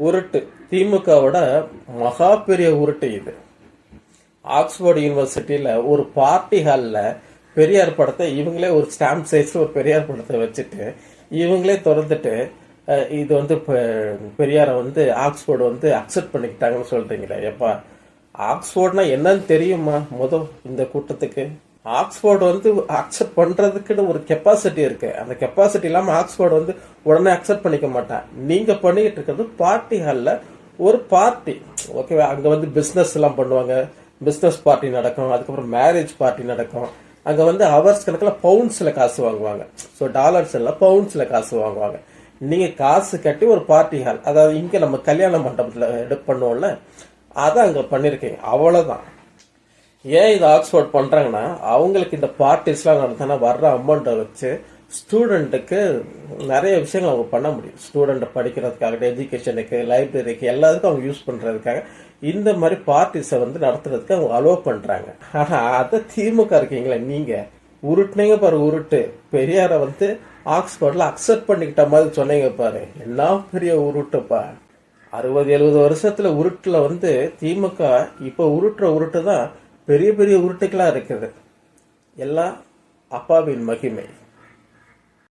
உருட்டு திமுகவோட மகா பெரிய உருட்டு இது. ஆக்ஸ்போர்ட் யூனிவர்சிட்டியில ஒரு பார்ட்டி ஹால்ல பெரியார் படத்தை இவங்களே ஒரு ஸ்டாம்ப் சைஸ்ல ஒரு பெரியார் படத்தை வச்சுட்டு இவங்களே திறந்துட்டு இது வந்து பெரியாரை வந்து ஆக்ஸ்போர்டு வந்து அக்செப்ட் பண்ணிக்கிட்டாங்கன்னு சொல்றீங்களே. எப்பா, ஆக்ஸ்போர்ட்னா என்னன்னு தெரியுமா? இந்த கூட்டத்துக்கு ஆக்ஸ்போர்டு வந்து அக்செப்ட் பண்றதுக்குன்னு ஒரு கெப்பாசிட்டி இருக்கு. அந்த கெப்பாசிட்டி இல்லாம ஆக்ஸ்போர்டு வந்து உடனே அக்செப்ட் பண்ணிக்க மாட்டான். நீங்க பண்ணிக்கிட்டு இருக்கிறது பார்ட்டி ஹால்ல ஒரு பார்ட்டி, ஓகேவா? அங்க வந்து பிசினஸ் எல்லாம் பண்ணுவாங்க, பிசினஸ் பார்ட்டி நடக்கும், அதுக்கப்புறம் மேரேஜ் பார்ட்டி நடக்கும். அங்க வந்து ஹவர்ஸ் கணக்குல பவுண்ட்ஸ்ல காசு வாங்குவாங்க. ஸோ டாலர்ஸ் எல்லாம் பவுண்ட்ஸ்ல காசு வாங்குவாங்க. நீங்க காசு கட்டி ஒரு பார்ட்டி ஹால், அதாவது இங்க நம்ம கல்யாண மண்டபத்துல பண்ணுவோம்ல, அதை அங்க பண்ணிருக்கீங்க, அவ்வளவுதான். ஏன் இது ஆக்ஸ்போர்ட் பண்றாங்கன்னா, அவங்களுக்கு இந்த பார்ட்டிஸ் எல்லாம் நடத்தினா வர்ற அமௌண்ட்டை வச்சு ஸ்டூடெண்ட்டுக்கு நிறைய விஷயங்கள் அவங்க பண்ண முடியும். ஸ்டூடெண்ட் படிக்கிறதுக்காக, எஜுகேஷனுக்கு, லைப்ரரிக்கு, எல்லாத்துக்கும் அவங்க யூஸ் பண்றதுக்காக இந்த மாதிரி பார்ட்டிஸை வந்து நடத்துறதுக்கு அவங்க அலோவ் பண்றாங்க. ஆனா அதை திமுக இருக்கீங்களா நீங்க உருட்டுனீங்க பாரு, உருட்டு. பெரியார வந்து ஆக்ஸ்போர்ட்ல அக்செப்ட் பண்ணிக்கிட்ட மாதிரி சொன்னீங்க பாரு, என்ன பெரிய உருட்டுப்பா. 60-70 வருஷத்துல உருட்டுல வந்து திமுக இப்ப உருட்டுற உருட்டு தான் பெரிய பெரிய உருட்டுகளா இருக்குது. எல்லாம் அப்பாவின் மகிமை.